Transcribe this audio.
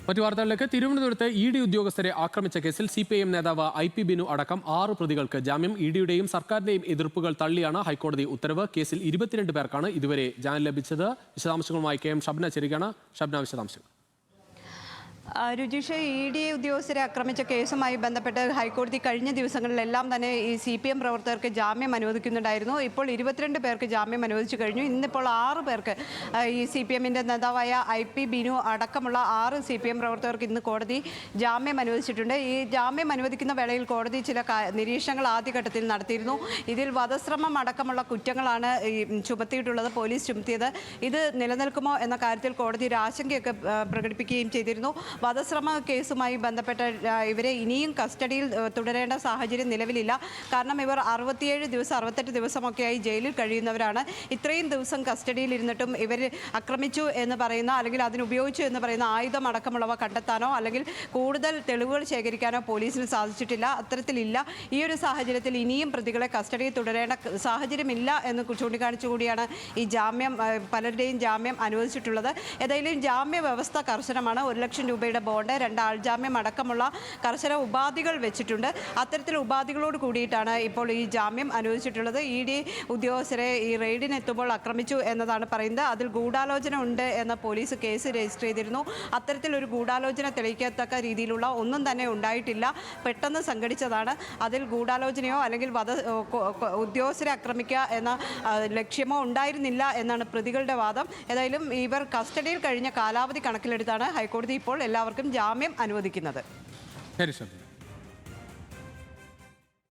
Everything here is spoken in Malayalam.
മറ്റു വാർത്തകളിലേക്ക് തിരുവനന്തപുരത്ത് ED ഉദ്യോഗസ്ഥരെ ആക്രമിച്ച കേസിൽ CPIM നേതാവ് IP ബിനു അടക്കം 6 പ്രതികൾക്ക് ജാമ്യം. EDയുടെയും സർക്കാരിന്റെയും എതിർപ്പുകൾ തള്ളിയാണ് ഹൈക്കോടതി ഉത്തരവ്. കേസിൽ 22 പേർക്കാണ് ഇതുവരെ ജാമ്യം ലഭിച്ചത്. വിശദാംശങ്ങളുമായി KM ഷബ്ന ചേരുകയാണ്. ഷബ്ന, വിശദാംശങ്ങൾ. രുചിഷ ED ഉദ്യോഗസ്ഥരെ ആക്രമിച്ച കേസുമായി ബന്ധപ്പെട്ട് ഹൈക്കോടതി കഴിഞ്ഞ ദിവസങ്ങളിലെല്ലാം തന്നെ ഈ CPM പ്രവർത്തകർക്ക് ജാമ്യം അനുവദിക്കുന്നുണ്ടായിരുന്നു. ഇപ്പോൾ 22 പേർക്ക് ജാമ്യം അനുവദിച്ചു കഴിഞ്ഞു. ഇന്നിപ്പോൾ 6 പേർക്ക് ഈ CPMന്റെ നേതാവായ IP ബിനു അടക്കമുള്ള 6 CPM പ്രവർത്തകർക്ക് ഇന്ന് കോടതി ജാമ്യം അനുവദിച്ചിട്ടുണ്ട്. ഈ ജാമ്യം അനുവദിക്കുന്ന വേളയിൽ കോടതി ചില നിരീക്ഷണങ്ങൾ ആദ്യഘട്ടത്തിൽ നടത്തിയിരുന്നു. ഇതിൽ വധശ്രമം അടക്കമുള്ള കുറ്റങ്ങളാണ് ചുമത്തിയിട്ടുള്ളത്, പോലീസ് ചുമത്തിയത്. ഇത് നിലനിൽക്കുമോ എന്ന കാര്യത്തിൽ കോടതി ഒരു ആശങ്കയൊക്കെ പ്രകടിപ്പിക്കുകയും ചെയ്തിരുന്നു. വധശ്രമ കേസുമായി ബന്ധപ്പെട്ട ഇവരെ ഇനിയും കസ്റ്റഡിയിൽ തുടരേണ്ട സാഹചര്യം നിലവിലില്ല. കാരണം ഇവർ 68 ദിവസമൊക്കെയായി ജയിലിൽ കഴിയുന്നവരാണ്. ഇത്രയും ദിവസം കസ്റ്റഡിയിൽ ഇരുന്നിട്ടും ഇവർ ആക്രമിച്ചു എന്ന് പറയുന്ന അല്ലെങ്കിൽ അതിനുപയോഗിച്ചു എന്ന് പറയുന്ന ആയുധം അടക്കമുള്ളവ കണ്ടെത്താനോ അല്ലെങ്കിൽ കൂടുതൽ തെളിവുകൾ ശേഖരിക്കാനോ പോലീസിന് സാധിച്ചിട്ടില്ല. അത്തരത്തിലില്ല. ഈ ഒരു സാഹചര്യത്തിൽ ഇനിയും പ്രതികളെ കസ്റ്റഡിയിൽ തുടരേണ്ട സാഹചര്യമില്ല എന്ന് ചൂണ്ടിക്കാണിച്ചുകൂടിയാണ് ഈ ജാമ്യം, പലരുടെയും ജാമ്യം അനുവദിച്ചിട്ടുള്ളത്. ഏതായാലും ജാമ്യ വ്യവസ്ഥ കർശനമാണ്. 1 ലക്ഷം രൂപയുടെ ബോണ്ട്, 2 ആൾജാമ്യം അടക്കമുള്ള കർശന ഉപാധികൾ വെച്ചിട്ടുണ്ട്. അത്തരത്തിൽ ഉപാധികളോട് കൂടിയിട്ടാണ് ഇപ്പോൾ ഈ ജാമ്യം അനുവദിച്ചിട്ടുള്ളത്. ED ഉദ്യോഗസ്ഥരെ ഈ റെയ്ഡിനെത്തുമ്പോൾ ആക്രമിച്ചു എന്നതാണ് പറയുന്നത്. അതിൽ ഗൂഢാലോചന ഉണ്ട് എന്ന പോലീസ് കേസ് രജിസ്റ്റർ ചെയ്തിരുന്നു. അത്തരത്തിലൊരു ഗൂഢാലോചന തെളിയിക്കത്തക്ക രീതിയിലുള്ള ഒന്നും തന്നെ ഉണ്ടായിട്ടില്ല. പെട്ടെന്ന് സംഘടിച്ചതാണ്. അതിൽ ഗൂഢാലോചനയോ അല്ലെങ്കിൽ ഉദ്യോഗസ്ഥരെ ആക്രമിക്കുക എന്ന ലക്ഷ്യമോ ഉണ്ടായിരുന്നില്ല എന്നാണ് പ്രതികളുടെ വാദം. ഏതായാലും ഇവർ കസ്റ്റഡിയിൽ കഴിഞ്ഞ കാലാവധി കണക്കിലെടുത്താണ് ഹൈക്കോടതി ഇപ്പോൾ എല്ലാവർക്കും ജാമ്യം അനുവദിക്കുന്നത്.